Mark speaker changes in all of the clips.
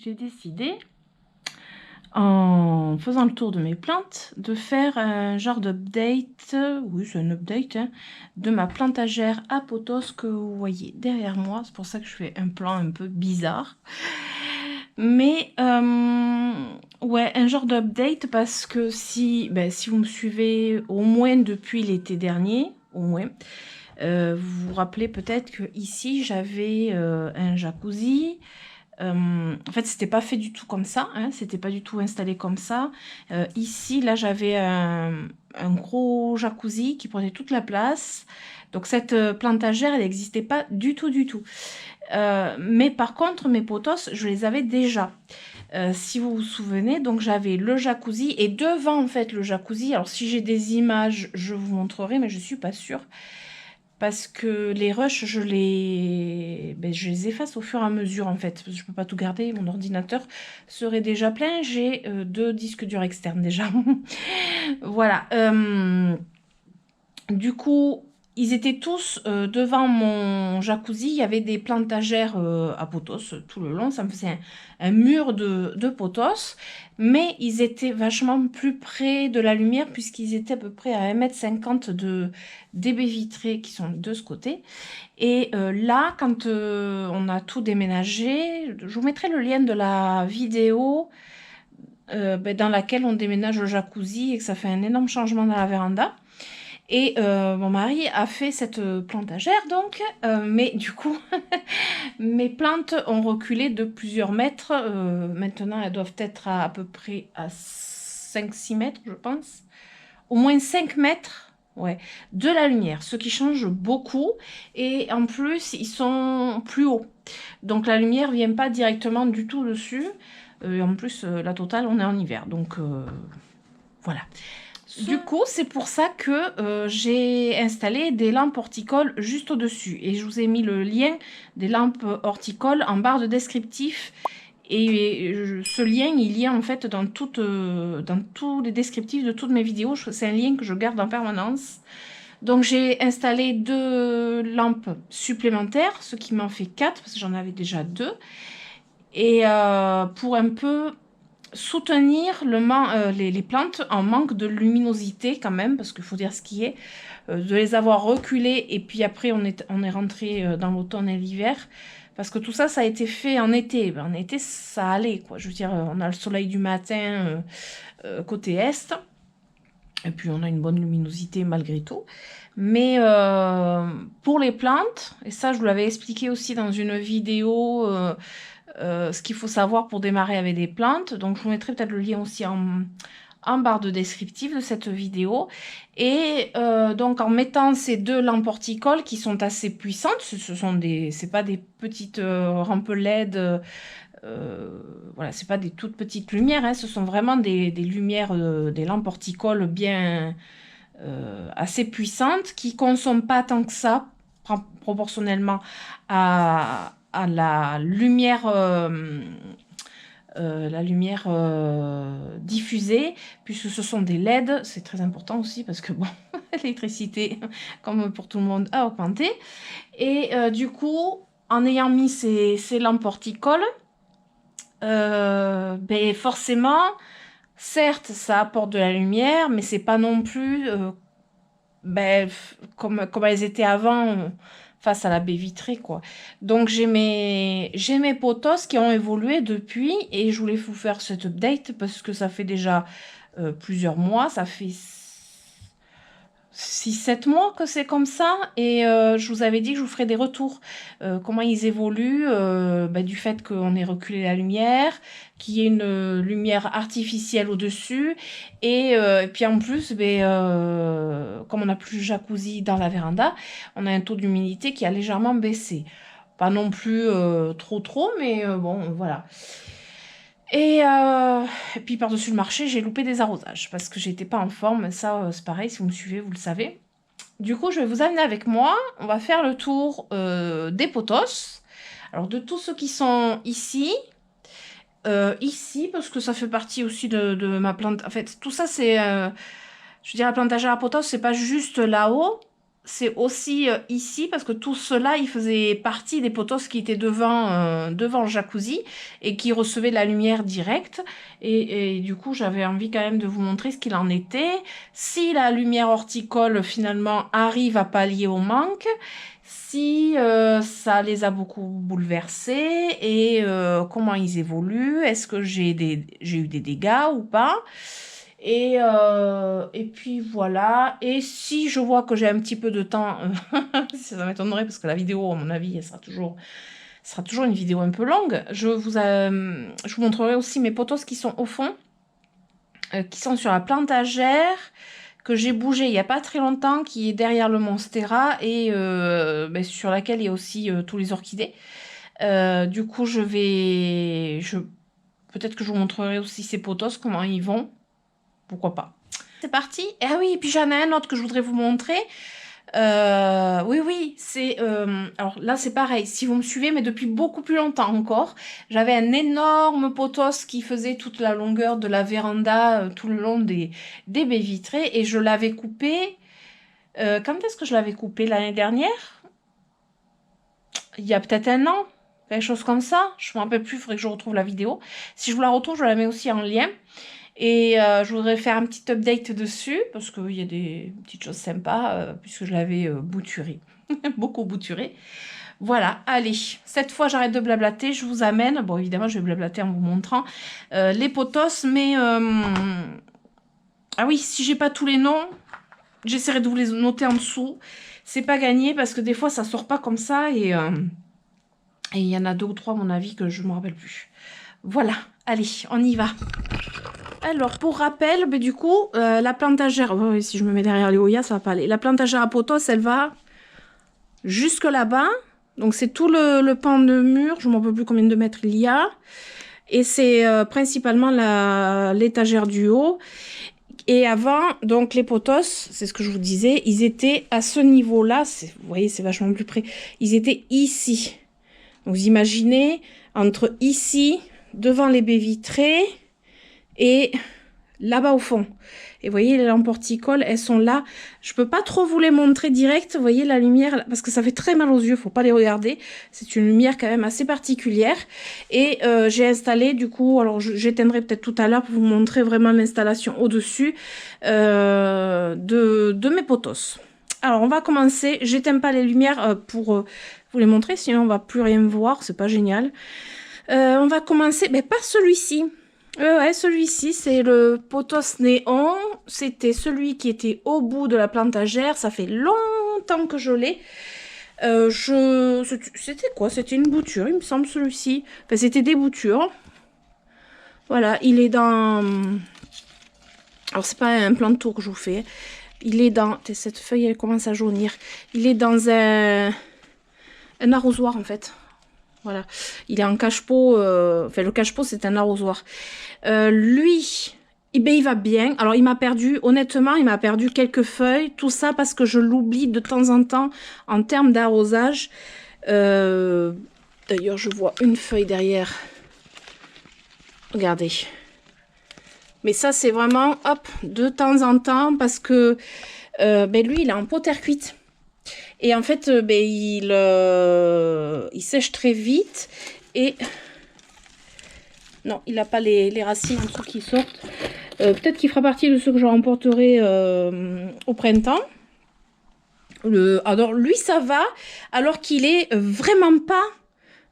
Speaker 1: j'ai décidé, en faisant le tour de mes plantes, de faire un genre d'update, oui c'est un update, hein, de ma plantagère à pothos que vous voyez derrière moi. C'est pour ça que je fais un plan un peu bizarre. Mais ouais, un genre d'update parce que si vous me suivez au moins depuis l'été dernier, au moins, vous vous rappelez peut-être que ici j'avais un jacuzzi. En fait, c'était pas fait du tout comme ça, hein, c'était pas du tout installé comme ça. Ici, là, j'avais un gros jacuzzi qui prenait toute la place. Donc cette plantagère, elle n'existait pas du tout, du tout. Mais par contre, mes pothos, je les avais déjà. Si vous vous souvenez, donc j'avais le jacuzzi et devant en fait le jacuzzi. Alors si j'ai des images, je vous montrerai, mais je suis pas sûre. Parce que les rushs, je les efface au fur et à mesure en fait. Je peux pas tout garder, mon ordinateur serait déjà plein. J'ai 2 disques durs externes déjà. Voilà. Du coup, ils étaient tous devant mon jacuzzi. Il y avait des plantagères à pothos tout le long. Ça me faisait un mur de pothos. Mais ils étaient vachement plus près de la lumière puisqu'ils étaient à peu près à 1,50 m des baies vitrées qui sont de ce côté. Et là, quand on a tout déménagé, je vous mettrai le lien de la vidéo dans laquelle on déménage le jacuzzi et que ça fait un énorme changement dans la véranda. Et mon mari a fait cette plantagère donc, mais du coup, mes plantes ont reculé de plusieurs mètres. Maintenant, elles doivent être à peu près à 5-6 mètres, je pense. Au moins 5 mètres, ouais, de la lumière, ce qui change beaucoup. Et en plus, ils sont plus hauts. Donc la lumière vient pas directement du tout dessus. En plus, la totale, on est en hiver. Donc voilà. Du coup, c'est pour ça que j'ai installé des lampes horticoles juste au-dessus. Et je vous ai mis le lien des lampes horticoles en barre de descriptif. Et ce lien, il y a en fait dans tous les descriptifs de toutes mes vidéos. C'est un lien que je garde en permanence. Donc j'ai installé 2 lampes supplémentaires, ce qui m'en fait 4 parce que j'en avais déjà 2. Et pour un peu soutenir les plantes en manque de luminosité quand même, parce qu'il faut dire ce qui est, de les avoir reculées et puis après on est rentré dans l'automne et l'hiver, parce que tout ça, ça a été fait en été. En été, ça allait, quoi. Je veux dire, on a le soleil du matin côté est, et puis on a une bonne luminosité malgré tout. Mais pour les plantes, et ça je vous l'avais expliqué aussi dans une vidéo, ce qu'il faut savoir pour démarrer avec des plantes. Donc je vous mettrai peut-être le lien aussi en barre de descriptif de cette vidéo. Et donc en mettant ces 2 lampes horticoles qui sont assez puissantes, c'est pas des petites rampes LED, voilà, c'est pas des toutes petites lumières, hein, ce sont vraiment des lumières, des lampes horticoles bien assez puissantes qui consomment pas tant que ça proportionnellement à la lumière diffusée, puisque ce sont des LED. C'est très important aussi parce que bon, l'électricité, comme pour tout le monde, a augmenté. Et du coup, en ayant mis ces lampes horticoles, forcément, certes, ça apporte de la lumière, mais c'est pas non plus comme elles étaient avant face à la baie vitrée, quoi. Donc j'ai mes pothos qui ont évolué depuis et je voulais vous faire cet update parce que ça fait déjà plusieurs mois, ça fait 6-7 mois que c'est comme ça et je vous avais dit que je vous ferais des retours, comment ils évoluent, du fait qu'on ait reculé la lumière, qu'il y ait une lumière artificielle au-dessus et puis en plus, comme on n'a plus le jacuzzi dans la véranda, on a un taux d'humidité qui a légèrement baissé. Pas non plus trop, mais bon, voilà. Et puis par-dessus le marché, j'ai loupé des arrosages parce que j'étais pas en forme. Ça, c'est pareil, si vous me suivez, vous le savez. Du coup, je vais vous amener avec moi. On va faire le tour des pothos. Alors, de tous ceux qui sont ici, parce que ça fait partie aussi de ma plante. En fait, tout ça, c'est... je veux dire, la plantagère à pothos, c'est pas juste là-haut. c'est aussi ici, parce que tout cela, il faisait partie des potos qui étaient devant le jacuzzi et qui recevaient la lumière directe. Et du coup, j'avais envie quand même de vous montrer ce qu'il en était. Si la lumière horticole, finalement, arrive à pallier au manque, si ça les a beaucoup bouleversés et comment ils évoluent, est-ce que j'ai eu des dégâts ou pas? Et puis voilà. Et si je vois que j'ai un petit peu de temps, ça m'étonnerait parce que la vidéo, à mon avis, elle sera toujours une vidéo un peu longue. Je vous montrerai aussi mes potos qui sont au fond, qui sont sur la plantagère, que j'ai bougé il n'y a pas très longtemps, qui est derrière le Monstera et ben, sur laquelle il y a aussi tous les orchidées. Du coup, peut-être que je vous montrerai aussi ces potos, comment ils vont. Pourquoi pas. C'est parti. Ah oui, et puis j'en ai un autre que je voudrais vous montrer. Oui, c'est... alors là, c'est pareil. Si vous me suivez, mais depuis beaucoup plus longtemps encore, j'avais un énorme potos qui faisait toute la longueur de la véranda, tout le long des baies vitrées. Et je l'avais coupé... quand est-ce que je l'avais coupé? L'année dernière? Il y a peut-être un an? Quelque chose comme ça. Je ne me rappelle plus, il faudrait que je retrouve la vidéo. Si je vous la retrouve, je la mets aussi en lien. Et je voudrais faire un petit update dessus, parce qu'il y a des petites choses sympas, puisque je l'avais bouturé, beaucoup bouturé. Voilà, allez, cette fois j'arrête de blablater, je vous amène, bon évidemment je vais blablater en vous montrant les potos, mais... ah oui, si j'ai pas tous les noms, j'essaierai de vous les noter en dessous. C'est pas gagné, parce que des fois ça sort pas comme ça, et il y en a 2 ou 3 à mon avis que je me rappelle plus. Voilà, allez, on y va. Alors, pour rappel, ben, du coup, la plantagère... Oh, si je me mets derrière les Oya, ça va pas aller. La plantagère à potos, elle va jusque là-bas. Donc, c'est tout le pan de mur. Je ne me rappelle plus combien de mètres il y a. Et c'est principalement l'étagère du haut. Et avant, donc, les potos, c'est ce que je vous disais, ils étaient à ce niveau-là. Vous voyez, c'est vachement plus près. Ils étaient ici. Donc, vous imaginez, entre ici, devant les baies vitrées... et là-bas au fond. Et vous voyez, les lampes horticoles, elles sont là. Je peux pas trop vous les montrer direct. Vous voyez la lumière, parce que ça fait très mal aux yeux, faut pas les regarder. C'est une lumière quand même assez particulière. Et j'ai installé, du coup, alors j'éteindrai peut-être tout à l'heure pour vous montrer vraiment l'installation au-dessus de mes potos. Alors, on va commencer. J'éteins pas les lumières pour vous les montrer, sinon on va plus rien voir. C'est pas génial. On va commencer, mais pas celui-ci. Ouais, celui-ci, c'est le potos néon. C'était celui qui était au bout de la plantagère. Ça fait longtemps que je l'ai. C'était quoi? C'était une bouture, il me semble, celui-ci. Enfin, c'était des boutures. Voilà, il est dans... Alors, c'est pas un plan de tour que je vous fais. Il est dans... Cette feuille, elle commence à jaunir. Il est dans un arrosoir, en fait. Voilà, il est en cache-pot, enfin le cache-pot c'est un arrosoir. Lui, eh ben, il va bien. Alors il m'a perdu, honnêtement, il m'a perdu quelques feuilles. Tout ça parce que je l'oublie de temps en temps en termes d'arrosage. D'ailleurs, je vois une feuille derrière. Regardez. Mais ça, c'est vraiment, hop, de temps en temps parce que ben, lui, il est en pot terre cuite. Et en fait, ben, il sèche très vite. Et non, il n'a pas les racines en dessous qui sortent. Peut-être qu'il fera partie de ceux que je remporterai au printemps. Alors lui, ça va. Alors qu'il est vraiment pas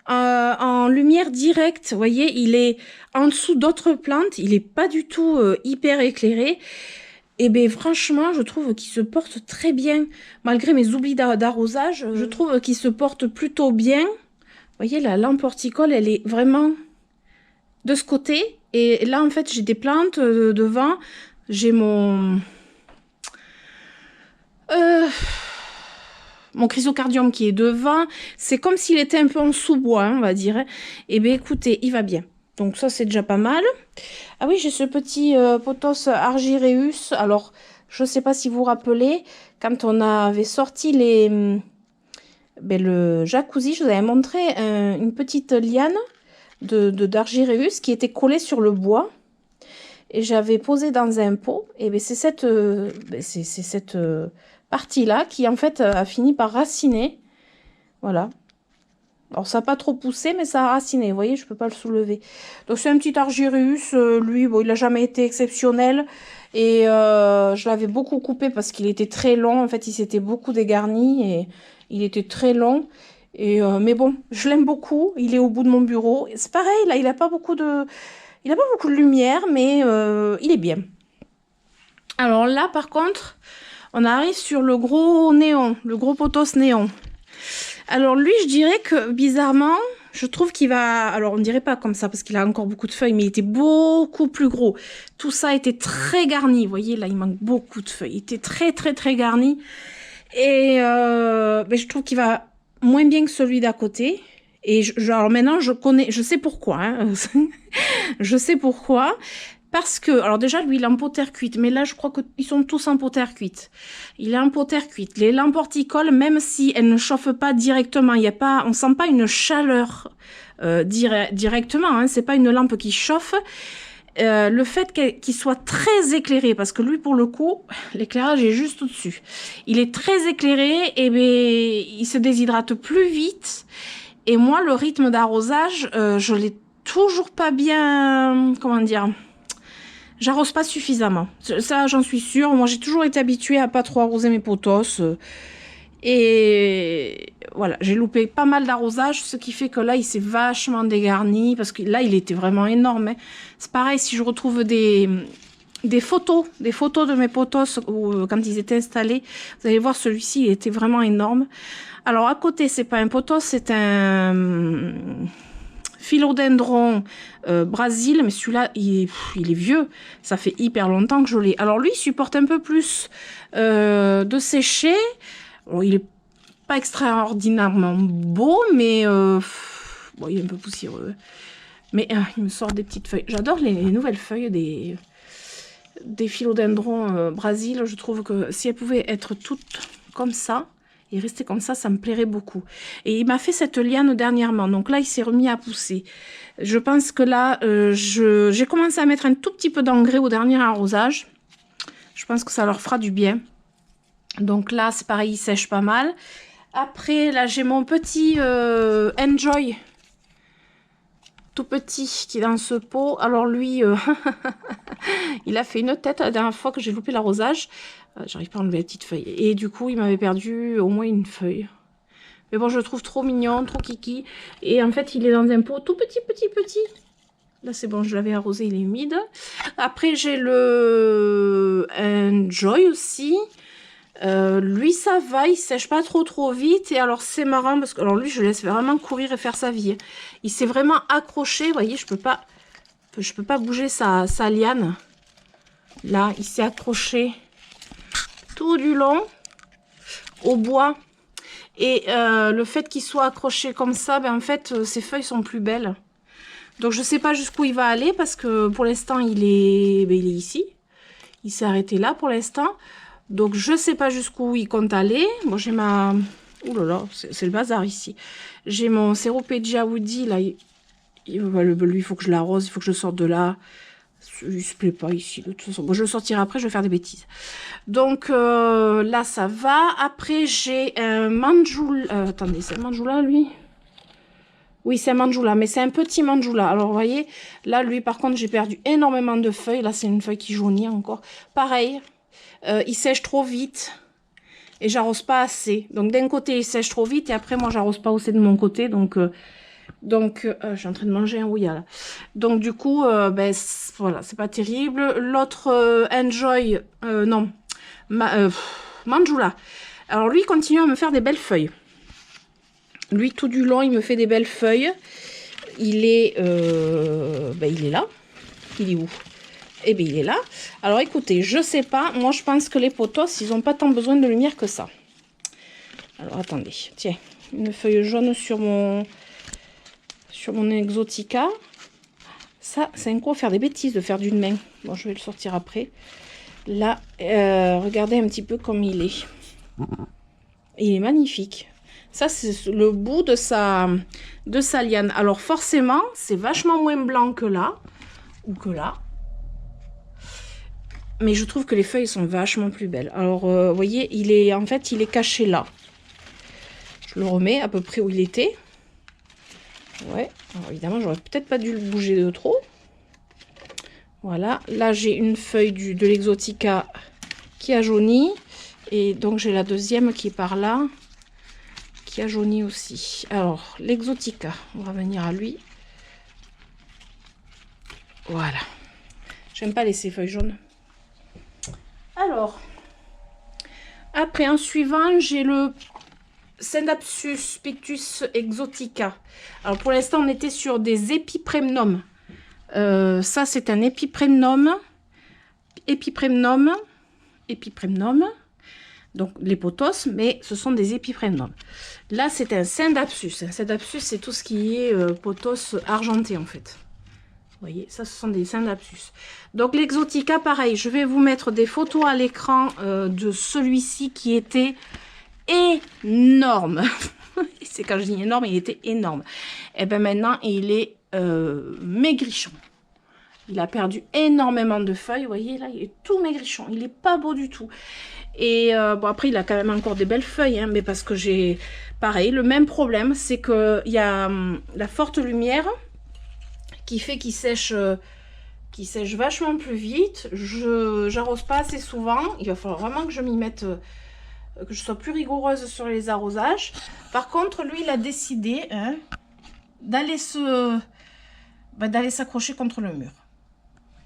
Speaker 1: en lumière directe. Vous voyez, il est en dessous d'autres plantes. Il n'est pas du tout hyper éclairé. Et bien franchement, je trouve qu'il se porte très bien. Malgré mes oublis d'arrosage, je trouve qu'il se porte plutôt bien. Vous voyez, la lampe horticole, elle est vraiment de ce côté. Et là, en fait, j'ai des plantes devant. J'ai mon chrysocardium qui est devant. C'est comme s'il était un peu en sous-bois, hein, on va dire. Et bien écoutez, il va bien. Donc ça, c'est déjà pas mal. Ah oui, j'ai ce petit potos argyreus. Alors, je ne sais pas si vous vous rappelez, quand on avait sorti le jacuzzi, je vous avais montré une petite liane d'argyreus qui était collée sur le bois. Et j'avais posé dans un pot. Et bien c'est cette partie-là qui, en fait, a fini par raciner. Voilà. Alors, ça n'a pas trop poussé, mais ça a raciné. Vous voyez, je ne peux pas le soulever. Donc, c'est un petit Argyrus. Lui, bon, il n'a jamais été exceptionnel. Et je l'avais beaucoup coupé parce qu'il était très long. En fait, il s'était beaucoup dégarni et il était très long. Et, mais bon, je l'aime beaucoup. Il est au bout de mon bureau. C'est pareil, là, il n'a pas beaucoup de lumière, mais il est bien. Alors là, par contre, on arrive sur le gros néon, le gros potos néon. Alors lui, je dirais que bizarrement, je trouve qu'il va... Alors on dirait pas comme ça parce qu'il a encore beaucoup de feuilles, mais il était beaucoup plus gros. Tout ça était très garni. Vous voyez, là, il manque beaucoup de feuilles. Il était très, très, très garni. Et ben, je trouve qu'il va moins bien que celui d'à côté. Et alors maintenant, je sais pourquoi. Hein. Je sais pourquoi. Parce que, alors déjà, lui, il est en pot terre cuite. Mais là, je crois qu'ils sont tous en pot terre cuite. Il est en pot terre cuite. Les lampes horticoles, même si elles ne chauffent pas directement, on sent pas une chaleur directement. Hein, c'est pas une lampe qui chauffe. Le fait qu'il soit très éclairé, parce que lui, pour le coup, l'éclairage est juste au-dessus. Il est très éclairé, et ben, il se déshydrate plus vite. Et moi, le rythme d'arrosage, je l'ai toujours pas bien... Comment dire ? J'arrose pas suffisamment. Ça, j'en suis sûre. Moi, j'ai toujours été habituée à pas trop arroser mes potos. Et voilà, j'ai loupé pas mal d'arrosage, ce qui fait que là, il s'est vachement dégarni. Parce que là, il était vraiment énorme. Hein. C'est pareil, si je retrouve des photos de mes potos quand ils étaient installés, vous allez voir, celui-ci, il était vraiment énorme. Alors, à côté, c'est pas un potos, c'est un... philodendron Brésil, mais celui-là, il est vieux. Ça fait hyper longtemps que je l'ai. Alors lui, il supporte un peu plus de sécher. Bon, il est pas extraordinairement beau, mais bon, il est un peu poussiéreux. Mais il me sort des petites feuilles. J'adore les nouvelles feuilles des philodendrons Brésil. Je trouve que si elles pouvaient être toutes comme ça, et rester comme ça me plairait beaucoup. Et il m'a fait cette liane dernièrement. Donc là, il s'est remis à pousser. Je pense que là, j'ai commencé à mettre un tout petit peu d'engrais au dernier arrosage. Je pense que ça leur fera du bien. Donc là, c'est pareil, il sèche pas mal. Après, là, j'ai mon petit Enjoy. Tout petit, qui est dans ce pot. Alors lui, il a fait une tête la dernière fois que j'ai loupé l'arrosage. J'arrive pas à enlever la petite feuille. Et du coup, il m'avait perdu au moins une feuille. Mais bon, je le trouve trop mignon, trop kiki. Et en fait, il est dans un pot tout petit. Là, c'est bon, je l'avais arrosé, il est humide. Après, j'ai le Enjoy aussi. Lui, ça va, il sèche pas trop vite. Et alors, c'est marrant parce que alors lui, je le laisse vraiment courir et faire sa vie. Il s'est vraiment accroché. Vous voyez, je peux pas bouger sa liane. Là, il s'est accroché tout du long au bois. Et le fait qu'il soit accroché comme ça, ben en fait, ses feuilles sont plus belles. Donc, je sais pas jusqu'où il va aller parce que pour l'instant, il est ici. Il s'est arrêté là pour l'instant. Donc, je sais pas jusqu'où il compte aller. Bon, j'ai ma... Ouh là là, c'est le bazar ici. J'ai mon Ceropegia Woody, là. Lui, il faut que je l'arrose, il faut que je sorte de là. Il se plaît pas ici, de toute façon. Bon, je le sortirai après, je vais faire des bêtises. Donc, là, ça va. Après, j'ai un Manjula. Attendez, c'est un Manjula, lui? Oui, c'est un Manjula, mais c'est un petit Manjula. Alors, vous voyez, là, lui, par contre, j'ai perdu énormément de feuilles. Là, c'est une feuille qui jaunit encore. Pareil, il sèche trop vite et j'arrose pas assez. Donc, d'un côté, il sèche trop vite et après, moi, j'arrose pas assez de mon côté. Donc, je suis en train de manger un ouïa, là. Donc, du coup, ben, voilà, c'est pas terrible. L'autre Enjoy, non, Manjula. Alors, lui, il continue à me faire des belles feuilles. Lui, tout du long, il me fait des belles feuilles. Il est là. Il est où? Eh bien, il est là. Alors, écoutez, je sais pas. Moi, je pense que les potos, ils n'ont pas tant besoin de lumière que ça. Alors, attendez. Tiens, une feuille jaune sur mon Exotica. Ça, c'est un coup à faire des bêtises de faire d'une main. Bon, je vais le sortir après. Là, regardez un petit peu comme il est. Il est magnifique. Ça, c'est le bout de sa liane. Alors, forcément, c'est vachement moins blanc que là. Ou que là. mais je trouve que les feuilles sont vachement plus belles. Alors, vous voyez, en fait, il est caché là. Je le remets à peu près où il était. Ouais, alors évidemment, j'aurais peut-être pas dû le bouger de trop. Voilà, là, j'ai une feuille de l'Exotica qui a jauni. Et donc, j'ai la deuxième qui est par là, qui a jauni aussi. Alors, l'Exotica, on va venir à lui. Voilà. J'aime pas laisser feuilles jaunes. Alors, après, en suivant, j'ai le Scindapsus Pictus Exotica. Alors, pour l'instant, on était sur des Epipremnum. Ça, c'est un Epipremnum. Epipremnum. Donc, les potos, mais ce sont des Epipremnum. Là, c'est un Scindapsus. Un Scindapsus, c'est tout ce qui est potos argenté, en fait. Vous voyez, ça, ce sont des Scindapsus. Donc, l'Exotica, pareil, je vais vous mettre des photos à l'écran de celui-ci qui était énorme. C'est quand je dis énorme, il était énorme. Et bien maintenant, il est maigrichon. Il a perdu énormément de feuilles. Vous voyez, là, il est tout maigrichon. Il n'est pas beau du tout. Et bon, après, il a quand même encore des belles feuilles, hein, mais parce que j'ai, pareil, le même problème, c'est qu'il y a la forte lumière qui fait qu'il sèche vachement plus vite. J'arrose pas assez souvent. Il va falloir vraiment que je m'y mette, que je sois plus rigoureuse sur les arrosages. Par contre, lui, il a décidé d'aller s'accrocher contre le mur.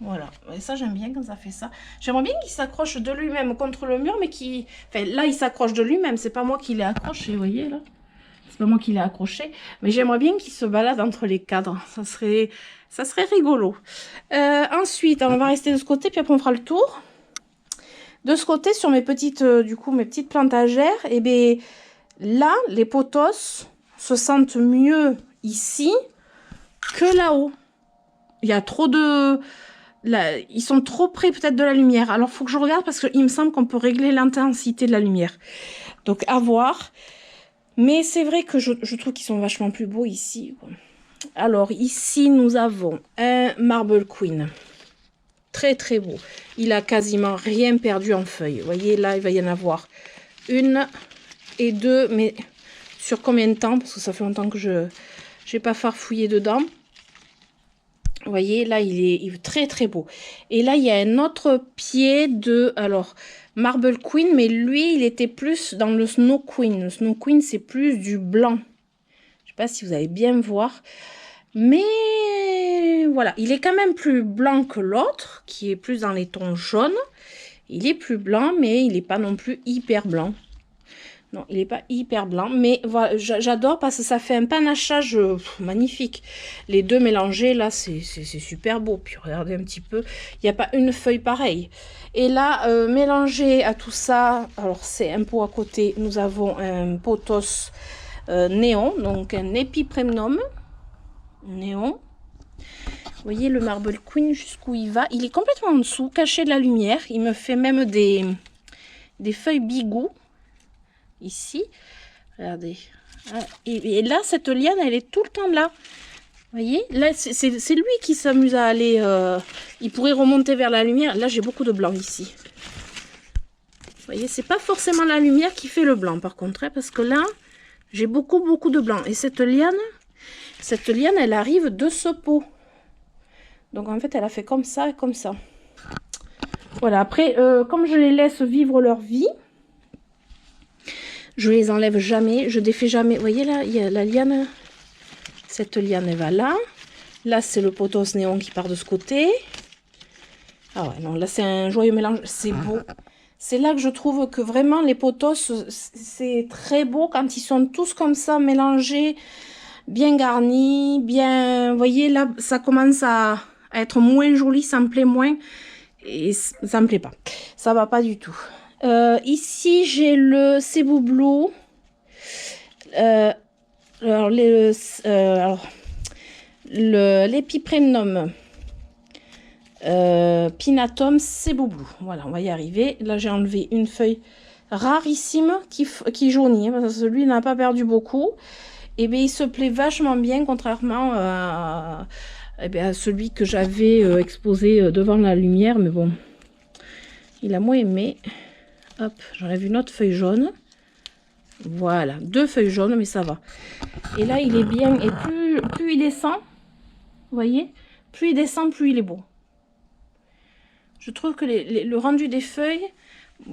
Speaker 1: Voilà, et ça j'aime bien quand ça fait ça. J'aimerais bien qu'il s'accroche de lui-même contre le mur, mais qui... Enfin, là, il s'accroche de lui-même, c'est pas moi qui l'ai accroché, vous voyez, là. C'est pas moi qui l'ai accroché, mais j'aimerais bien qu'il se balade entre les cadres. Ça serait rigolo. Ensuite, on va rester de ce côté, puis après on fera le tour. De ce côté, sur mes petites, mes petites plantagères, et bien là, les potos se sentent mieux ici que là-haut. Il y a trop de... Là, ils sont trop près peut-être de la lumière. Alors, il faut que je regarde parce qu'il me semble qu'on peut régler l'intensité de la lumière. Donc, à voir. Mais c'est vrai que je trouve qu'ils sont vachement plus beaux ici. Alors, ici, nous avons un Marble Queen. Très, très beau. Il a quasiment rien perdu en feuilles. Vous voyez, là, il va y en avoir une et deux. Mais sur combien de temps? Parce que ça fait longtemps que je n'ai pas farfouillé dedans. Vous voyez, là, il est très, très beau. Et là, il y a un autre pied de... Alors, Marble Queen, mais lui, il était plus dans le Snow Queen. Le Snow Queen, c'est plus du blanc. Je ne sais pas si vous allez bien voir. Mais voilà, il est quand même plus blanc que l'autre, qui est plus dans les tons jaunes. Il est plus blanc, mais il n'est pas non plus hyper blanc. Non, il n'est pas hyper blanc, mais voilà, j'adore parce que ça fait un panachage magnifique. Les deux mélangés, là, c'est super beau. Puis regardez un petit peu, il n'y a pas une feuille pareille. Et là, mélangé à tout ça, alors c'est un pot à côté, nous avons un potos néon, donc un Epipremnum néon. Vous voyez le Marble Queen jusqu'où il va. Il est complètement en dessous, caché de la lumière. Il me fait même des feuilles bigou. Ici, regardez. Et là, cette liane, elle est tout le temps là. Vous voyez, là, c'est lui qui s'amuse à aller... il pourrait remonter vers la lumière. Là, j'ai beaucoup de blanc ici. Vous voyez, c'est pas forcément la lumière qui fait le blanc, par contre. Hein, parce que là, j'ai beaucoup, beaucoup de blanc. Et cette liane, elle arrive de ce pot. Donc, en fait, elle a fait comme ça et comme ça. Voilà, après, comme je les laisse vivre leur vie... Je les enlève jamais, je défais jamais. Vous voyez là, il y a la liane. Cette liane, elle va là. Là, c'est le potos néon qui part de ce côté. Ah ouais, non, là, c'est un joyeux mélange. C'est beau. C'est là que je trouve que vraiment, les potos, c'est très beau quand ils sont tous comme ça, mélangés, bien garnis, bien... Vous voyez, là, ça commence à être moins joli, ça me plaît moins. Et ça me plaît pas. Ça va pas du tout. Ici, j'ai le Cebu Blue. L'Epipremnum Pinatum Cebu Blue. Voilà, on va y arriver. Là, j'ai enlevé une feuille rarissime qui jaunit. Hein, parce que celui n'a pas perdu beaucoup. Et bien, il se plaît vachement bien, contrairement à celui que j'avais exposé devant la lumière. Mais bon... il a moins aimé. Hop, j'enlève une autre feuille jaune. Voilà, 2 feuilles jaunes, mais ça va. Et là, il est bien. Et plus il descend, vous voyez, plus il descend, plus il est beau. Je trouve que le rendu des feuilles,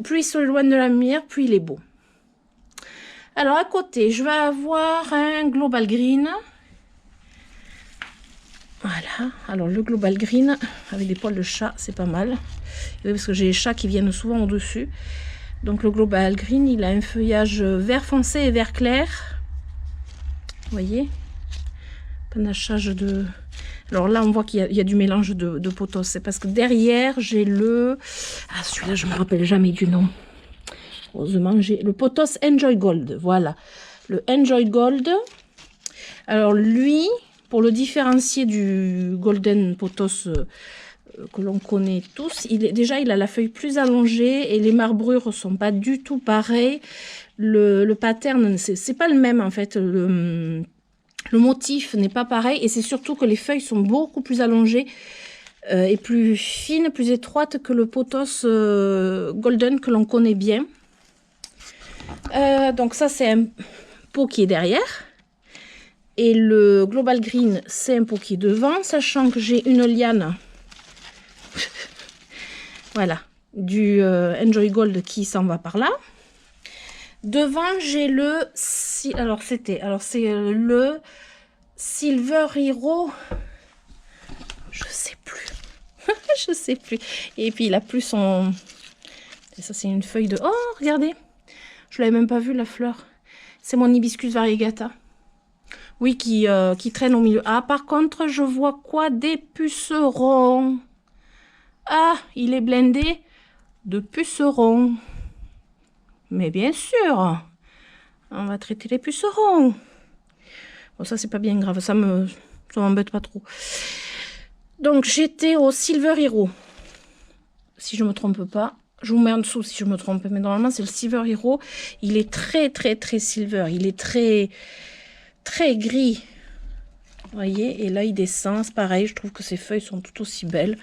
Speaker 1: plus il s'éloigne de la lumière, plus il est beau. Alors, à côté, je vais avoir un Global Green. Voilà, alors le Global Green avec des poils de chat, c'est pas mal. Oui, parce que j'ai les chats qui viennent souvent au-dessus. Donc le Global Green, il a un feuillage vert foncé et vert clair. Vous voyez, panachage de... Alors là, on voit qu'il y a du mélange de potos. C'est parce que derrière, j'ai le... Ah, celui-là, je me rappelle jamais du nom. Heureusement, j'ai le potos Enjoy Gold. Voilà, le Enjoy Gold. Alors lui... Pour le différencier du Golden Potos que l'on connaît tous, déjà il a la feuille plus allongée et les marbrures sont pas du tout pareilles. Le pattern, c'est pas le même en fait. Le motif n'est pas pareil et c'est surtout que les feuilles sont beaucoup plus allongées et plus fines, plus étroites que le Potos Golden que l'on connaît bien. Donc ça c'est un pot qui est derrière. Et le Global Green, c'est un pot qui est devant, sachant que j'ai une liane, voilà, du Enjoy Gold qui s'en va par là. Devant, j'ai le, c'est le Silver Hero, je sais plus, je sais plus. Et puis il a plus son, et ça c'est une feuille de, oh regardez, je l'avais même pas vu la fleur, c'est mon hibiscus variegata. Oui, qui traîne au milieu. Ah, par contre, je vois quoi? Des pucerons. Ah, il est blindé de pucerons. Mais bien sûr, on va traiter les pucerons. Bon, ça, c'est pas bien grave. Ça m'embête pas trop. Donc, j'étais au Silver Hero. Si je me trompe pas. Je vous mets en dessous si je me trompe. Mais normalement, c'est le Silver Hero. Il est très, très, très silver. Il est très... très gris, vous voyez, et là il descend, c'est pareil, je trouve que ces feuilles sont tout aussi belles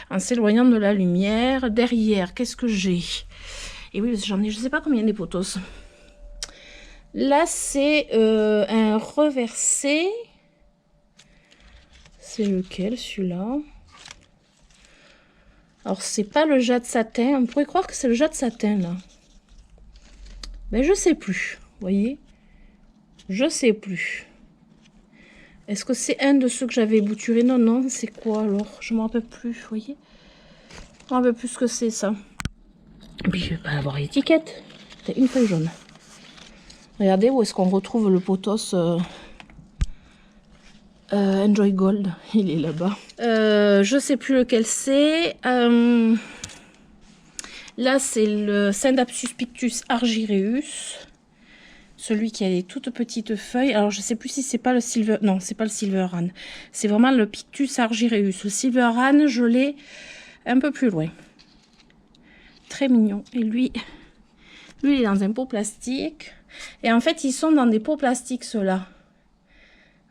Speaker 1: en s'éloignant de la lumière. Derrière, qu'est-ce que j'ai? Et oui, j'en ai, je sais pas combien des potos. Là c'est un reversé, c'est lequel celui-là? Alors c'est pas le jade satin, on pourrait croire que c'est le jade satin là, mais je sais plus, vous voyez. Je sais plus. Est-ce que c'est un de ceux que j'avais bouturé? Non, non, c'est quoi alors? Je ne me rappelle plus, vous voyez. Je ne me rappelle plus ce que c'est ça. Et puis je vais pas avoir l'étiquette. C'est une feuille jaune. Regardez où est-ce qu'on retrouve le potos Enjoy Gold. Il est là-bas. Je sais plus lequel c'est. Là, c'est le Scindapsus pictus argyreus. Celui qui a des toutes petites feuilles. Alors, je sais plus si c'est pas le Silver... Non, c'est pas le Silver Ran. C'est vraiment le Pictus argyreus. Le Silver Ran, je l'ai un peu plus loin. Très mignon. Et lui, il est dans un pot plastique. Et en fait, ils sont dans des pots plastiques, ceux-là.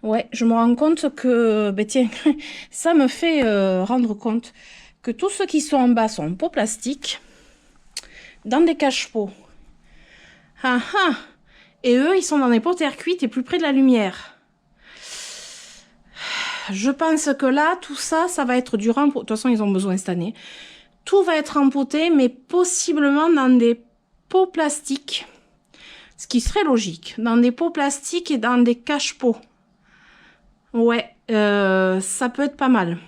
Speaker 1: Ouais, je me rends compte que... Ben tiens, ça me fait rendre compte que tous ceux qui sont en bas sont en pot plastique. Dans des cache-pots. Ah ah! Et eux, ils sont dans des pots terre cuite et plus près de la lumière. Je pense que là, tout ça, ça va être durant. De toute façon, ils ont besoin cette année. Tout va être empoté, mais possiblement dans des pots plastiques. Ce qui serait logique. Dans des pots plastiques et dans des cache-pots. Ouais, ça peut être pas mal.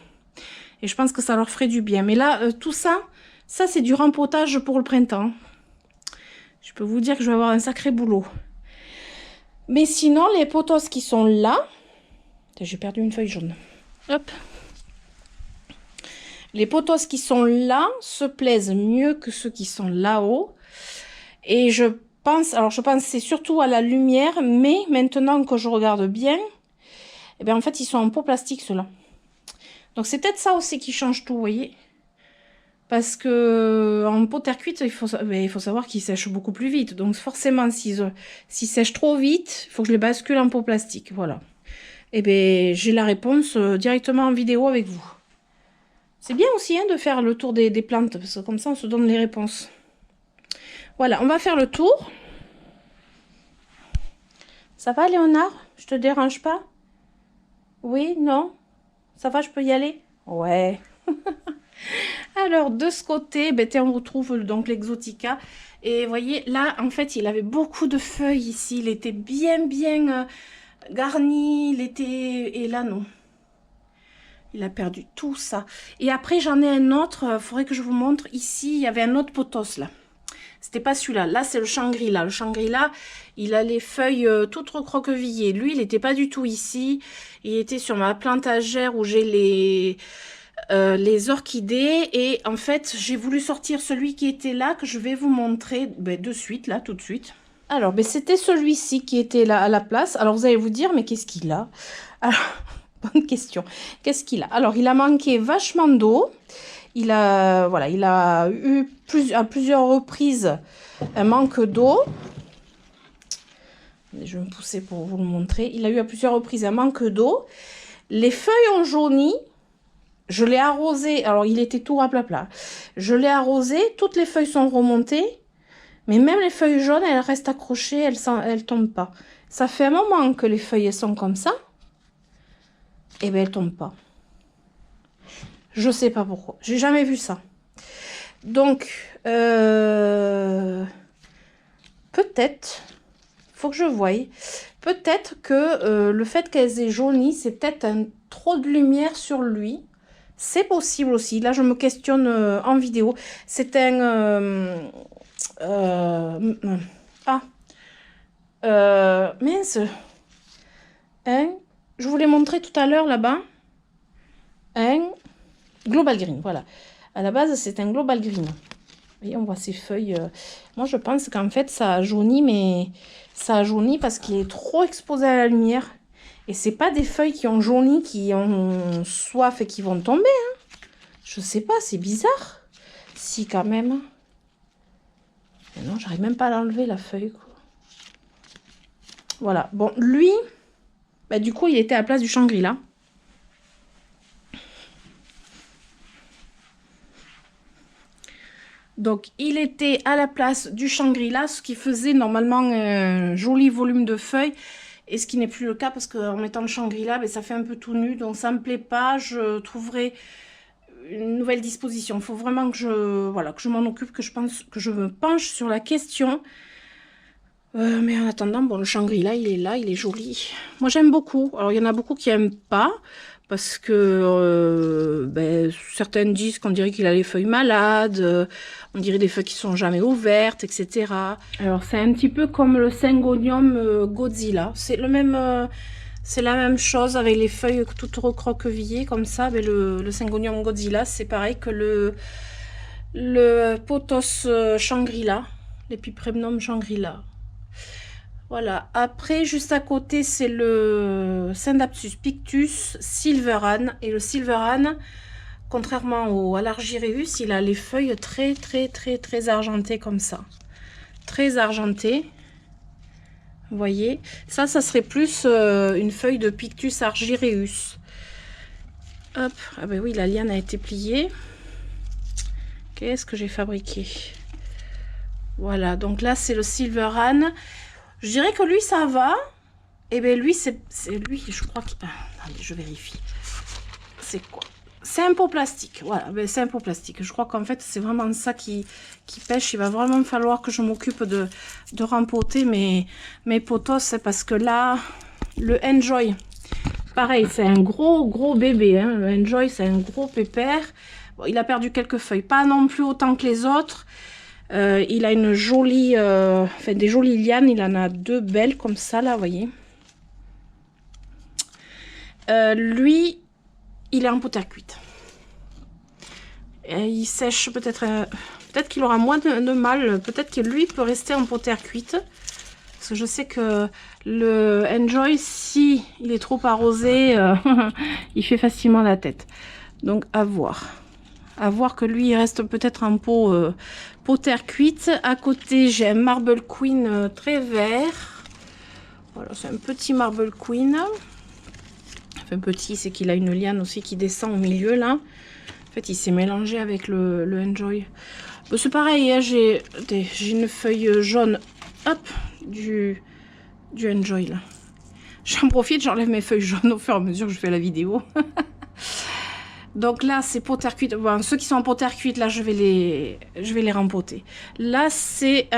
Speaker 1: Et je pense que ça leur ferait du bien. Mais là, tout ça, c'est du rempotage pour le printemps. Je peux vous dire que je vais avoir un sacré boulot. Mais sinon, les potos qui sont là... J'ai perdu une feuille jaune. Hop. Les potos qui sont là se plaisent mieux que ceux qui sont là-haut. Et je pense... Alors, je pense c'est surtout à la lumière. Mais maintenant que je regarde bien... Eh bien, en fait, ils sont en pot plastique, ceux-là. Donc, c'est peut-être ça aussi qui change tout, vous voyez. Parce que en pot terre cuite, il faut savoir qu'ils sèchent beaucoup plus vite. Donc forcément, s'ils sèchent trop vite, il faut que je les bascule en pot plastique. Voilà. Et bien, j'ai la réponse directement en vidéo avec vous. C'est bien aussi hein, de faire le tour des plantes, parce que comme ça, on se donne les réponses. Voilà, on va faire le tour. Ça va, Léonard? Je te dérange pas? Oui, non? Ça va, je peux y aller? Ouais. Alors, de ce côté, ben, on retrouve donc l'Exotica. Et vous voyez, là, en fait, il avait beaucoup de feuilles ici. Il était bien garni. Il était... Et là, non. Il a perdu tout ça. Et après, j'en ai un autre. Il faudrait que je vous montre. Ici, il y avait un autre pothos, là. C'était pas celui-là. Là, c'est le Shangri-La. Le Shangri-La, il a les feuilles toutes recroquevillées. Lui, il n'était pas du tout ici. Il était sur ma plantagère où j'ai les orchidées. Et en fait, j'ai voulu sortir celui qui était là, que je vais vous montrer de suite, là, tout de suite. Alors, c'était celui-ci qui était là à la place. Alors, vous allez vous dire, mais qu'est-ce qu'il a? Alors, bonne question. Qu'est-ce qu'il a? Alors, il a manqué vachement d'eau. Il a, voilà, il a eu à plusieurs reprises un manque d'eau. Je vais me pousser pour vous le montrer. Il a eu à plusieurs reprises un manque d'eau. Les feuilles ont jauni. Je l'ai arrosé. Alors, il était tout raplapla. Je l'ai arrosé. Toutes les feuilles sont remontées. Mais même les feuilles jaunes, elles restent accrochées. Elles tombent pas. Ça fait un moment que les feuilles sont comme ça. Et bien, elles tombent pas. Je sais pas pourquoi. J'ai jamais vu ça. Donc, peut-être, faut que je voie. Peut-être que le fait qu'elles aient jauni, c'est peut-être trop de lumière sur lui. C'est possible aussi. Là, je me questionne en vidéo. C'est un... mince. Je vous l'ai montré tout à l'heure là-bas. Global Green, voilà. À la base, c'est un Global Green. Vous voyez, on voit ces feuilles. Moi, je pense qu'en fait, ça a jauni, mais ça a jauni parce qu'il est trop exposé à la lumière. Et c'est pas des feuilles qui ont jauni, qui ont soif et qui vont tomber. Hein. Je sais pas, c'est bizarre. Si, quand même. Mais non, j'arrive même pas à l'enlever, la feuille, quoi. Voilà. Bon, lui, du coup, il était à la place du Shangri-La. Donc, il était à la place du Shangri-La, ce qui faisait normalement un joli volume de feuilles. Et ce qui n'est plus le cas parce qu'en mettant le Shangri-La, ça fait un peu tout nu. Donc, ça ne me plaît pas. Je trouverai une nouvelle disposition. Il faut vraiment que je m'en occupe, que je me penche sur la question. Mais en attendant, bon, le Shangri-La, il est là, il est joli. Moi, j'aime beaucoup. Alors, il y en a beaucoup qui n'aiment pas. Parce que certaines disent qu'on dirait qu'il a les feuilles malades, on dirait des feuilles qui sont jamais ouvertes, etc. Alors c'est un petit peu comme le Syngonium Godzilla. C'est la même chose avec les feuilles toutes recroquevillées comme ça. Mais le Syngonium Godzilla, c'est pareil que le Pothos Shangri-La, l'Epipremnum Shangri-La. Voilà, après, juste à côté, c'est le Scindapsus pictus Silveran. Et le Silveran, contrairement à l'Argyreus, il a les feuilles très argentées comme ça. Très argentées. Vous voyez, ça serait plus une feuille de Pictus Argyreus. Hop, ah ben oui, la liane a été pliée. Qu'est-ce que j'ai fabriqué? Voilà, donc là, c'est le Silveran. Je dirais que lui, ça va. Et bien, lui, c'est lui, je crois que... attendez, je vérifie. C'est quoi? C'est un pot plastique. Voilà, c'est un pot plastique. Je crois qu'en fait, c'est vraiment ça qui pêche. Il va vraiment falloir que je m'occupe de rempoter mes potos. Parce que là, le Enjoy, pareil, c'est un gros bébé. Hein. Le Enjoy, c'est un gros pépère. Bon, il a perdu quelques feuilles. Pas non plus autant que les autres. Il a une jolie, des jolies lianes. Il en a deux belles comme ça, là, vous voyez. Lui, il est en pot terre cuite. Et il sèche peut-être... peut-être qu'il aura moins de mal. Peut-être que lui peut rester en pot terre cuite. Parce que je sais que le Enjoy, si il est trop arrosé, il fait facilement la tête. Donc, à voir. À voir que lui, il reste peut-être un pot terre cuite. À côté, j'ai un Marble Queen très vert. Voilà, c'est un petit Marble Queen. Enfin, petit, c'est qu'il a une liane aussi qui descend au milieu, là. En fait, il s'est mélangé avec le Enjoy. Bon, c'est pareil, hein, j'ai une feuille jaune, hop, du Enjoy, là. J'en profite, j'enlève mes feuilles jaunes au fur et à mesure que je fais la vidéo. Donc là, c'est pot terre cuite. Bon, ceux qui sont en pot terre cuite, là, je vais les rempoter. Là, c'est...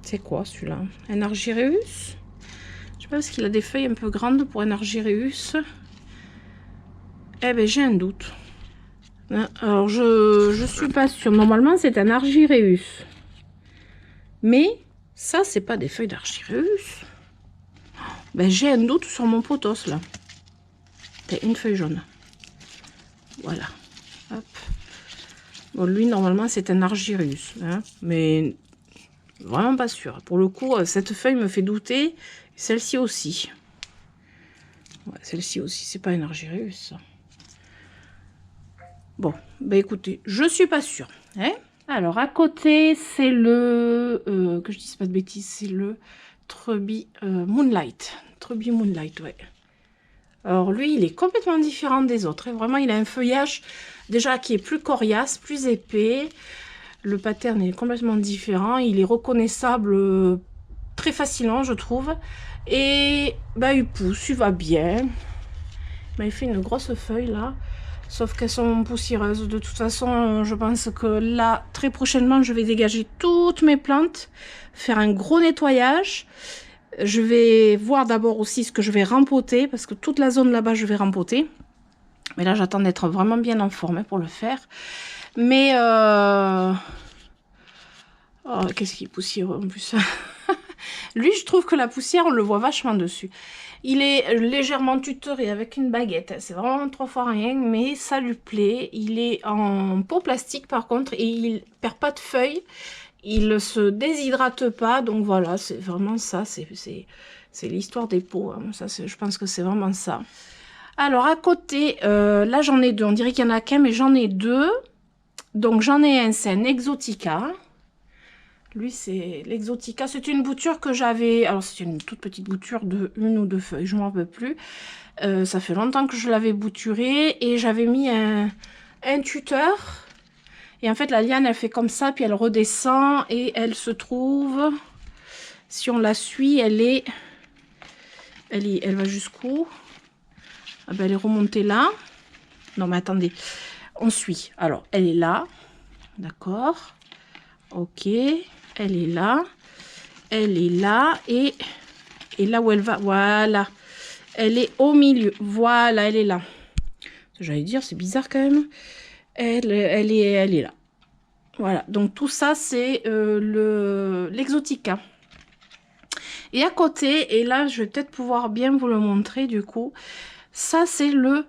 Speaker 1: c'est quoi, celui-là? Un Argyreus? Je sais pas, parce qu'il a des feuilles un peu grandes pour un Argyreus. Eh ben, j'ai un doute. Alors, je suis pas sûre. Normalement, c'est un Argyreus. Mais, ça, c'est pas des feuilles d'Argyreus. Ben, j'ai un doute sur mon potos, là. C'est une feuille jaune. Voilà. Hop. Bon, lui, normalement, c'est un Argyreus. Hein, mais, vraiment pas sûr. Pour le coup, cette feuille me fait douter. Celle-ci aussi. Ouais, celle-ci aussi, c'est pas un Argyreus, ça. Bon, bah écoutez, je suis pas sûre. Hein. Alors, à côté, c'est le... que je dise pas de bêtises, c'est le Trubie Moonlight. Trubie Moonlight, ouais. Alors, lui, il est complètement différent des autres. Hein. Vraiment, il a un feuillage, déjà, qui est plus coriace, plus épais. Le pattern est complètement différent. Il est reconnaissable très facilement, je trouve. Et, bah, il pousse, il va bien. Bah, il fait une grosse feuille, là. Sauf qu'elles sont poussiéreuses. De toute façon, je pense que là, très prochainement, je vais dégager toutes mes plantes, faire un gros nettoyage. Je vais voir d'abord aussi ce que je vais rempoter, parce que toute la zone là-bas, je vais rempoter. Mais là, j'attends d'être vraiment bien en forme pour le faire. Mais, oh, qu'est-ce qui est poussiéreux en plus. Lui, je trouve que la poussière, on le voit vachement dessus. Il est légèrement tutoré avec une baguette. C'est vraiment 3 fois rien, mais ça lui plaît. Il est en pot plastique par contre et il perd pas de feuilles. Il ne se déshydrate pas. Donc voilà, c'est vraiment ça. C'est l'histoire des pots. Hein. Ça, je pense que c'est vraiment ça. Alors à côté, là j'en ai deux. On dirait qu'il n'y en a qu'un, mais j'en ai deux. Donc j'en ai un, c'est un Exotica. Lui, c'est l'Exotica. C'est une bouture que j'avais... Alors, c'est une toute petite bouture de 1 ou 2 feuilles. Je ne m'en rappelle plus. Ça fait longtemps que je l'avais bouturée. Et j'avais mis un tuteur. Et en fait, la liane, elle fait comme ça. Puis elle redescend. Et elle se trouve... Si on la suit, elle va jusqu'où? Ah ben, elle est remontée là. Non, mais attendez. On suit. Alors, elle est là. D'accord. Ok. Elle est là. Elle est là. Et là où elle va, voilà. Elle est au milieu. Voilà, elle est là. J'allais dire, c'est bizarre quand même. Elle est là. Voilà. Donc, tout ça, c'est l'Exotica. Et à côté, et là, je vais peut-être pouvoir bien vous le montrer du coup. Ça, c'est le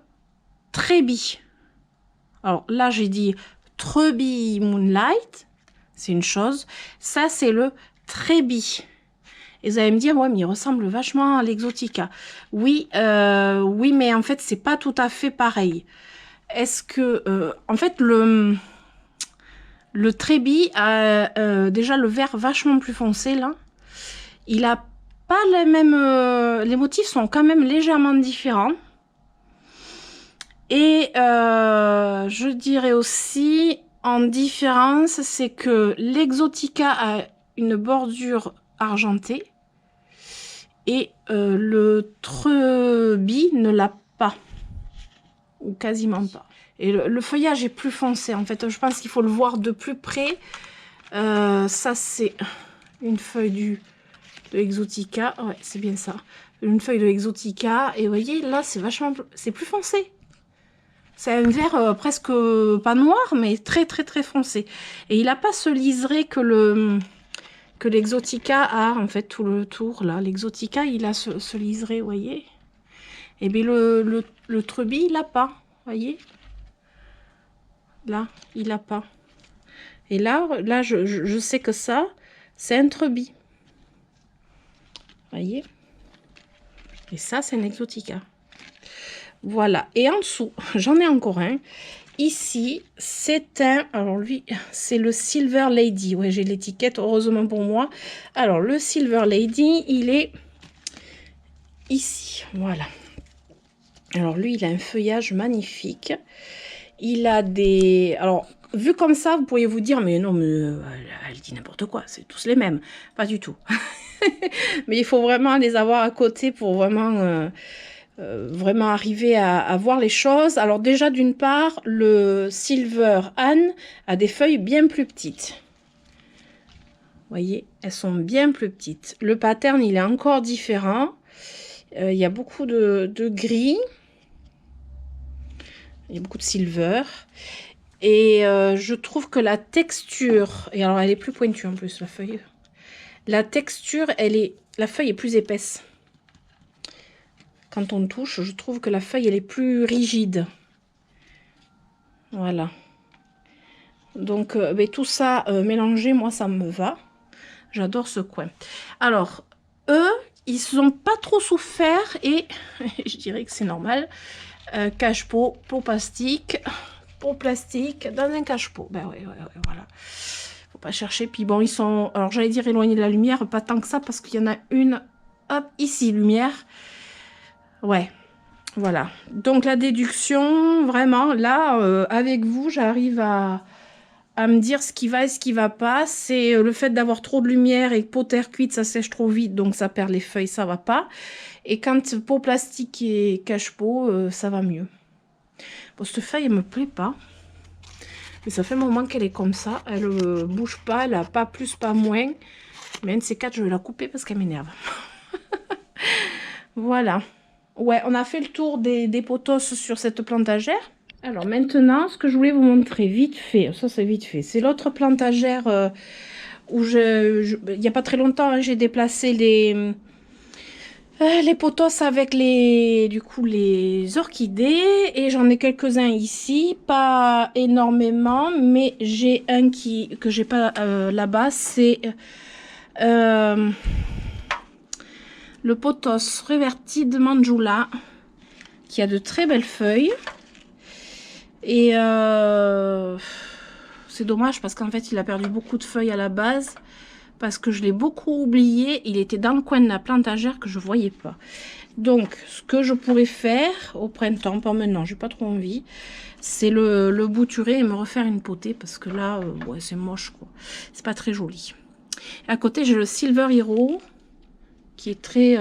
Speaker 1: Trubie. Alors là, j'ai dit Trubie Moonlight. C'est une chose. Ça, c'est le Trubie. Et vous allez me dire, ouais, mais il ressemble vachement à l'Exotica. Oui, oui, mais en fait, c'est pas tout à fait pareil. Est-ce que... en fait, le Trubie a déjà le vert vachement plus foncé, là. Il a pas les mêmes... les motifs sont quand même légèrement différents. Et je dirais aussi... En différence, c'est que l'Exotica a une bordure argentée et le Trubie ne l'a pas, ou quasiment pas. Et le feuillage est plus foncé, en fait, je pense qu'il faut le voir de plus près. Ça, c'est une feuille de Exotica, ouais, c'est bien ça. Une feuille de Exotica, et vous voyez, là, c'est vachement, c'est plus foncé. C'est un vert presque pas noir, mais très très très foncé. Et il n'a pas ce liseré que l'Exotica a, en fait, tout le tour, là. L'Exotica, il a ce liseré, vous voyez. Et bien, le Trubie, il n'a pas, vous voyez. Là, il n'a pas. Et là je sais que ça, c'est un Trubie. Vous voyez. Et ça, c'est un Exotica. Voilà, et en dessous, j'en ai encore un. Ici, c'est un... Alors lui, c'est le Silver Lady. Ouais, j'ai l'étiquette, heureusement pour moi. Alors, le Silver Lady, il est ici. Voilà. Alors lui, il a un feuillage magnifique. Il a des... Alors, vu comme ça, vous pourriez vous dire, mais non, mais elle dit n'importe quoi, c'est tous les mêmes. Pas du tout. Mais il faut vraiment les avoir à côté pour vraiment, vraiment arriver à voir les choses. Alors déjà, d'une part, le Silver Anne a des feuilles bien plus petites. Vous voyez, elles sont bien plus petites. Le pattern, il est encore différent. Il y a beaucoup de gris. Il y a beaucoup de silver. Et je trouve que la texture... Et alors, elle est plus pointue en plus, la feuille. La texture, la feuille est plus épaisse. Quand on touche, je trouve que la feuille, elle est plus rigide. Voilà. Donc, mais tout ça mélangé, moi, ça me va. J'adore ce coin. Alors, eux, ils n'ont pas trop souffert et je dirais que c'est normal. Cache-pot, pot plastique, dans un cache-pot. Ben ouais, voilà. Faut pas chercher. Puis bon, ils sont... Alors, j'allais dire éloignés de la lumière, pas tant que ça, parce qu'il y en a une, hop, ici, lumière. Ouais, voilà. Donc, la déduction, vraiment, là, avec vous, j'arrive à me dire ce qui va et ce qui va pas. C'est le fait d'avoir trop de lumière et pot terre cuite, ça sèche trop vite, donc ça perd les feuilles, ça va pas. Et quand pot plastique et cache-pot, ça va mieux. Bon, cette feuille, elle me plaît pas. Mais ça fait un moment qu'elle est comme ça. Elle bouge pas, elle a pas plus, pas moins. Mais un de ces quatre, je vais la couper parce qu'elle m'énerve. Voilà. Ouais, on a fait le tour des potos sur cette plantagère. Alors maintenant, ce que je voulais vous montrer vite fait, ça c'est vite fait, c'est l'autre plantagère où il n'y a pas très longtemps, hein, j'ai déplacé les potos avec du coup, les orchidées et j'en ai quelques-uns ici, pas énormément, mais j'ai un que j'ai pas là-bas, c'est le potos Reverti de Manjula qui a de très belles feuilles. Et c'est dommage parce qu'en fait il a perdu beaucoup de feuilles à la base parce que je l'ai beaucoup oublié. Il était dans le coin de la plantagère que je voyais pas. Donc ce que je pourrais faire au printemps, pas maintenant, j'ai pas trop envie, c'est le bouturer et me refaire une potée parce que là ouais, c'est moche quoi, c'est pas très joli. Et à côté j'ai le Silver Hero qui est très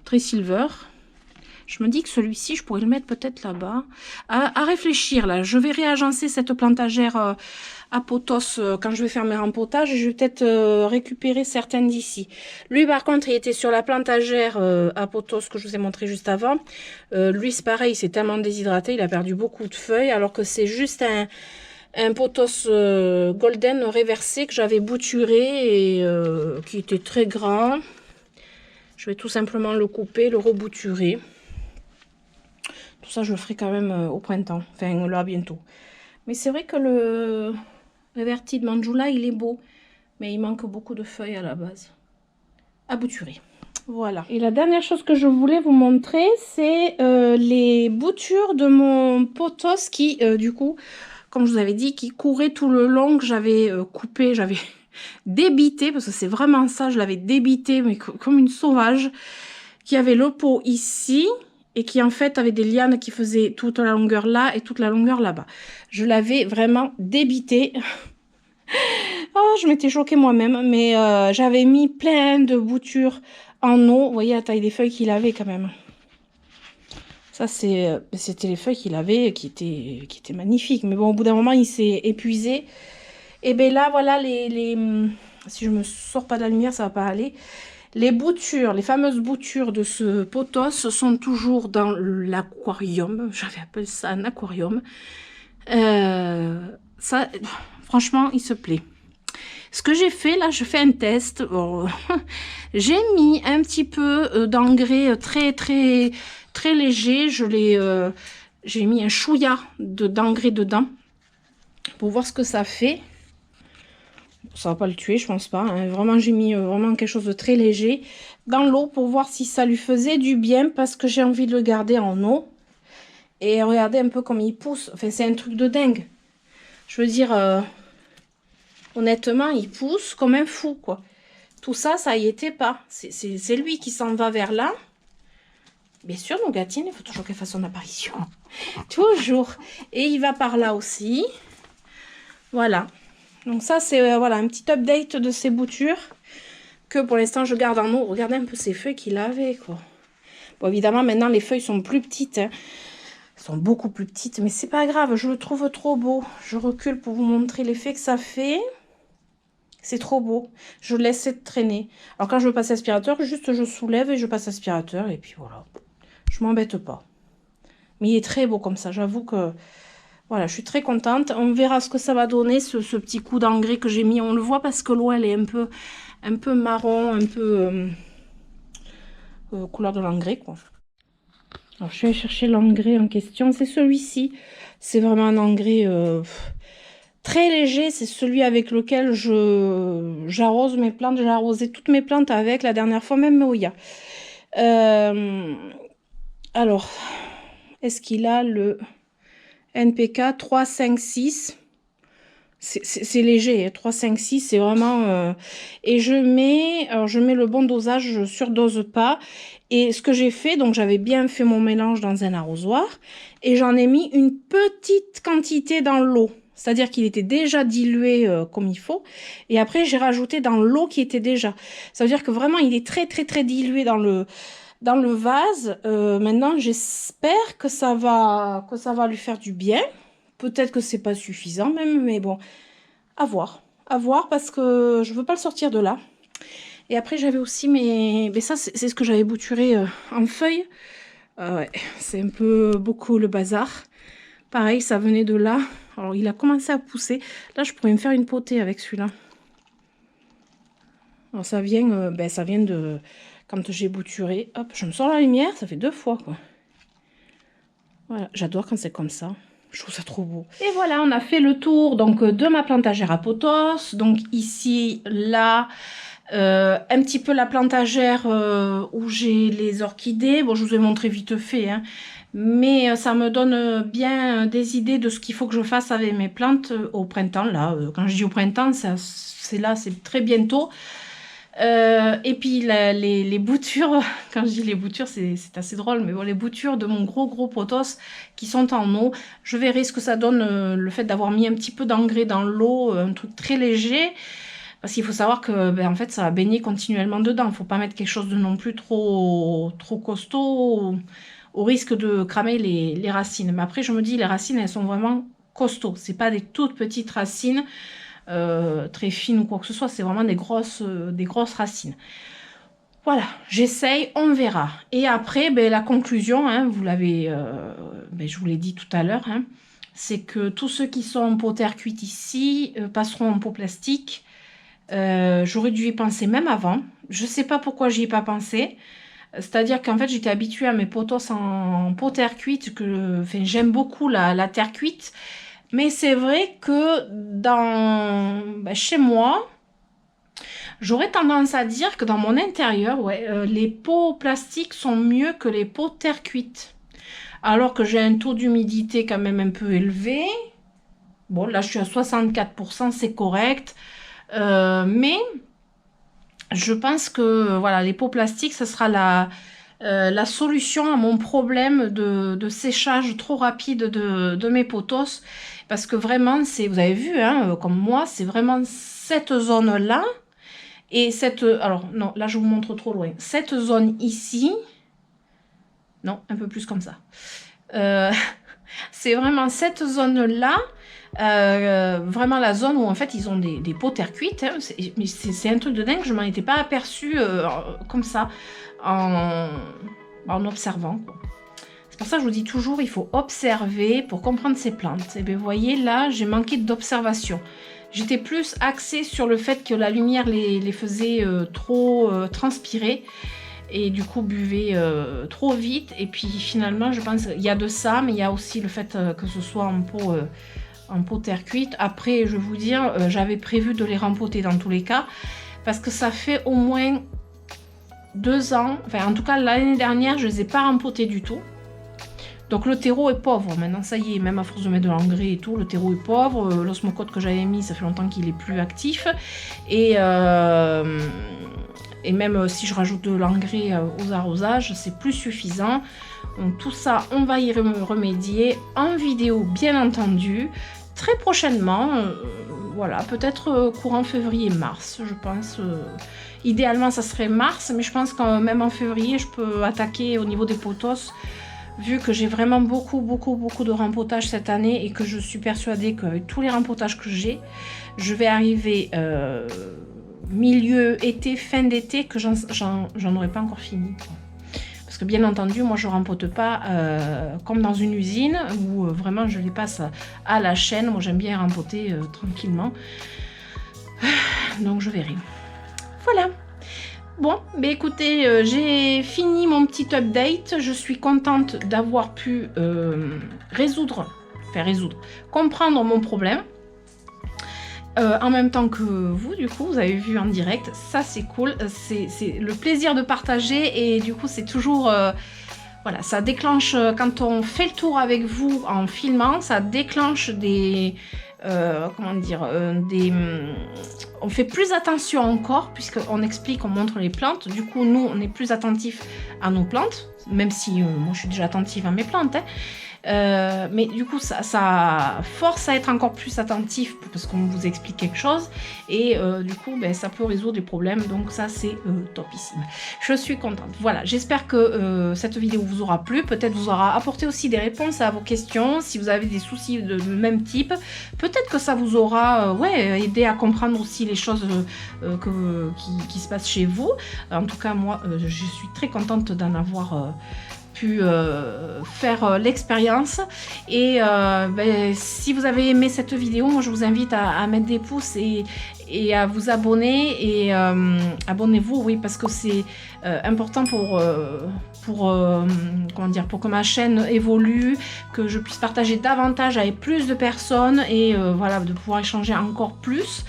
Speaker 1: très silver. Je me dis que celui-ci, je pourrais le mettre peut-être là-bas. À réfléchir, là. Je vais réagencer cette plantagère à potos quand je vais faire mes rempotages. Je vais peut-être récupérer certaines d'ici. Lui, par contre, il était sur la plantagère à potos que je vous ai montré juste avant. Lui, c'est pareil, il s'est tellement déshydraté. Il a perdu beaucoup de feuilles, alors que c'est juste un potos golden réversé que j'avais bouturé et qui était très grand. Je vais tout simplement le couper, le rebouturer. Tout ça, je le ferai quand même au printemps. Enfin, là, bientôt. Mais c'est vrai que le Reverti de Manjula, il est beau. Mais il manque beaucoup de feuilles à la base. À bouturer. Voilà. Et la dernière chose que je voulais vous montrer, c'est les boutures de mon potos qui, du coup, comme je vous avais dit, qui courait tout le long, que j'avais coupé, j'avais débité, parce que c'est vraiment ça, je l'avais débité, mais comme une sauvage, qui avait le pot ici, et qui en fait avait des lianes qui faisaient toute la longueur là et toute la longueur là-bas. Je l'avais vraiment débité. Oh, je m'étais choquée moi-même, mais j'avais mis plein de boutures en eau. Vous voyez la taille des feuilles qu'il avait quand même. Ça, c'était les feuilles qu'il avait qui étaient magnifiques. Mais bon, au bout d'un moment, il s'est épuisé. Et bien là, voilà, si je me sors pas de la lumière, ça va pas aller. Les boutures, les fameuses boutures de ce potos sont toujours dans l'aquarium. J'avais appelé ça un aquarium. Ça, franchement, il se plaît. Ce que j'ai fait, là, je fais un test. Bon, j'ai mis un petit peu d'engrais très, très, très léger. J'ai mis un chouïa d'engrais dedans pour voir ce que ça fait. Ça va pas le tuer, je pense pas. Hein. Vraiment, j'ai mis vraiment quelque chose de très léger dans l'eau pour voir si ça lui faisait du bien parce que j'ai envie de le garder en eau. Et regardez un peu comme il pousse. Enfin, c'est un truc de dingue. Je veux dire, honnêtement, il pousse comme un fou, quoi. Tout ça, ça y était pas. C'est lui qui s'en va vers là. Bien sûr, Nougatine, il faut toujours qu'elle fasse son apparition. Toujours. Et il va par là aussi. Voilà. Donc ça, c'est voilà, un petit update de ces boutures que pour l'instant, je garde en eau. Regardez un peu ces feuilles qu'il avait, quoi. Bon, évidemment, maintenant, les feuilles sont plus petites. Hein. Elles sont beaucoup plus petites, mais c'est pas grave. Je le trouve trop beau. Je recule pour vous montrer l'effet que ça fait. C'est trop beau. Je laisse traîner. Alors, quand je veux passer aspirateur, juste je soulève et je passe aspirateur. Et puis voilà. Je m'embête pas. Mais il est très beau comme ça. J'avoue que... Voilà, je suis très contente. On verra ce que ça va donner, ce petit coup d'engrais que j'ai mis. On le voit parce que l'eau, elle est un peu marron, un peu couleur de l'engrais, quoi. Alors, je vais chercher l'engrais en question. C'est celui-ci. C'est vraiment un engrais très léger. C'est celui avec lequel j'arrose mes plantes. J'ai arrosé toutes mes plantes avec la dernière fois, même Oya. Alors, est-ce qu'il a le... NPK 3, 5, 6. C'est léger, hein, 3, 5, 6, c'est vraiment... Et je mets le bon dosage, je surdose pas. Et ce que j'ai fait, donc j'avais bien fait mon mélange dans un arrosoir. Et j'en ai mis une petite quantité dans l'eau. C'est-à-dire qu'il était déjà dilué comme il faut. Et après, j'ai rajouté dans l'eau qui était déjà. Ça veut dire que vraiment, il est très, très, très dilué dans le vase. Maintenant, j'espère que ça va lui faire du bien. Peut-être que c'est pas suffisant même, mais bon, à voir parce que je veux pas le sortir de là. Et après, j'avais aussi mais ça, c'est ce que j'avais bouturé en feuilles. Ouais, c'est un peu beaucoup le bazar. Pareil, ça venait de là. Alors, il a commencé à pousser. Là, je pourrais me faire une potée avec celui-là. Alors, ça vient de... Quand j'ai bouturé, hop, je me sors la lumière, ça fait 2 fois, quoi. Voilà, j'adore quand c'est comme ça. Je trouve ça trop beau. Et voilà, on a fait le tour donc de ma plantagère à potos. Donc ici, là, un petit peu la plantagère où j'ai les orchidées. Bon, je vous ai montré vite fait, hein. Mais ça me donne bien des idées de ce qu'il faut que je fasse avec mes plantes au printemps. Là, quand je dis au printemps, c'est très bientôt. Et puis les boutures, quand je dis les boutures, c'est assez drôle, mais bon, les boutures de mon gros potos qui sont en eau, je verrai ce que ça donne le fait d'avoir mis un petit peu d'engrais dans l'eau, un truc très léger, parce qu'il faut savoir que en fait ça va baigner continuellement dedans, il ne faut pas mettre quelque chose de non plus trop costaud au risque de cramer les racines. Mais après je me dis les racines elles sont vraiment costauds, c'est pas des toutes petites racines. Très fine ou quoi que ce soit, c'est vraiment des grosses racines. Voilà, j'essaye, on verra. Et après, la conclusion, hein, vous l'avez, je vous l'ai dit tout à l'heure, hein, c'est que tous ceux qui sont en pot terre cuite ici passeront en pot plastique. J'aurais dû y penser même avant. Je sais pas pourquoi j'y ai pas pensé. C'est-à-dire qu'en fait, j'étais habituée à mes potos en pot terre cuite, j'aime beaucoup la terre cuite. Mais c'est vrai que chez moi, j'aurais tendance à dire que dans mon intérieur, les pots plastiques sont mieux que les pots terre cuite. Alors que j'ai un taux d'humidité quand même un peu élevé. Bon, là, je suis à 64%, c'est correct. Mais je pense que voilà, les pots plastiques, ce sera la solution à mon problème de séchage trop rapide de mes potos. Parce que vraiment, vous avez vu, hein, comme moi, c'est vraiment cette zone-là. Et alors, non, là, je vous montre trop loin. Cette zone ici. Non, un peu plus comme ça. C'est vraiment cette zone-là. Vraiment la zone où, en fait, ils ont des pots terre cuite. Hein, mais c'est un truc de dingue. Je m'en étais pas aperçue comme ça en observant, quoi. C'est pour ça que je vous dis toujours, il faut observer pour comprendre ces plantes. Et bien, vous voyez, là, j'ai manqué d'observation. J'étais plus axée sur le fait que la lumière les faisait trop transpirer. Et du coup, buvait trop vite. Et puis, finalement, je pense qu'il y a de ça, mais il y a aussi le fait que ce soit en pot terre cuite. Après, je vais vous dire, j'avais prévu de les rempoter dans tous les cas. Parce que ça fait au moins 2 ans. Enfin, en tout cas, l'année dernière, je ne les ai pas rempotés du tout. Donc le terreau est pauvre, maintenant ça y est, même à force de mettre de l'engrais et tout, le terreau est pauvre. L'osmocote que j'avais mis, ça fait longtemps qu'il est plus actif. Et et même si je rajoute de l'engrais aux arrosages, c'est plus suffisant. Donc tout ça, on va y remédier en vidéo, bien entendu, très prochainement. Voilà, peut-être courant février-mars, je pense. Idéalement, ça serait mars, mais je pense que même en février, je peux attaquer au niveau des potos, vu que j'ai vraiment beaucoup de rempotage cette année et que je suis persuadée qu'avec tous les rempotages que j'ai, je vais arriver milieu été, fin d'été, que j'en aurais pas encore fini, quoi. Parce que bien entendu, moi je rempote pas comme dans une usine où vraiment je les passe à la chaîne. Moi j'aime bien rempoter tranquillement. Donc je verrai. Voilà. Bon, mais écoutez, j'ai fini mon petit update. Je suis contente d'avoir pu comprendre mon problème. En même temps que vous, du coup, vous avez vu en direct, ça c'est cool, c'est le plaisir de partager et du coup c'est toujours, voilà, ça déclenche, quand on fait le tour avec vous en filmant, ça déclenche des, comment dire, on fait plus attention encore puisqu'on explique, on montre les plantes, du coup nous on est plus attentif à nos plantes, même si moi je suis déjà attentive à mes plantes, hein. Mais du coup ça force à être encore plus attentif parce qu'on vous explique quelque chose et du coup ben, ça peut résoudre des problèmes, donc ça c'est topissime. Je suis contente. Voilà, j'espère que cette vidéo vous aura plu, peut-être vous aura apporté aussi des réponses à vos questions. Si vous avez des soucis de même type, peut-être que ça vous aura ouais, aidé à comprendre aussi les choses qui se passent chez vous. En tout cas moi je suis très contente d'en avoir pu faire l'expérience et ben, si vous avez aimé cette vidéo, moi je vous invite à mettre des pouces et à vous abonner et abonnez-vous, oui, parce que c'est important comment dire, pour que ma chaîne évolue, que je puisse partager davantage avec plus de personnes et voilà, de pouvoir échanger encore plus.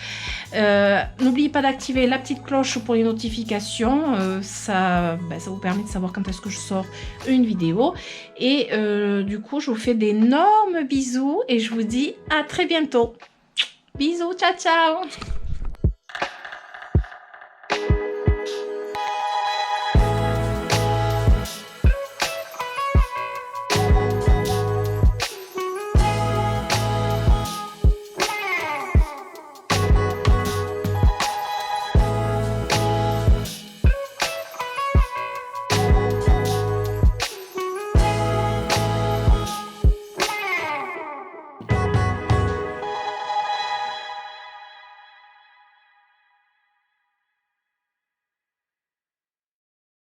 Speaker 1: N'oubliez pas d'activer la petite cloche pour les notifications, ça vous permet de savoir quand est-ce que je sors une vidéo et du coup je vous fais d'énormes bisous et je vous dis à très bientôt. Bisous, ciao ciao.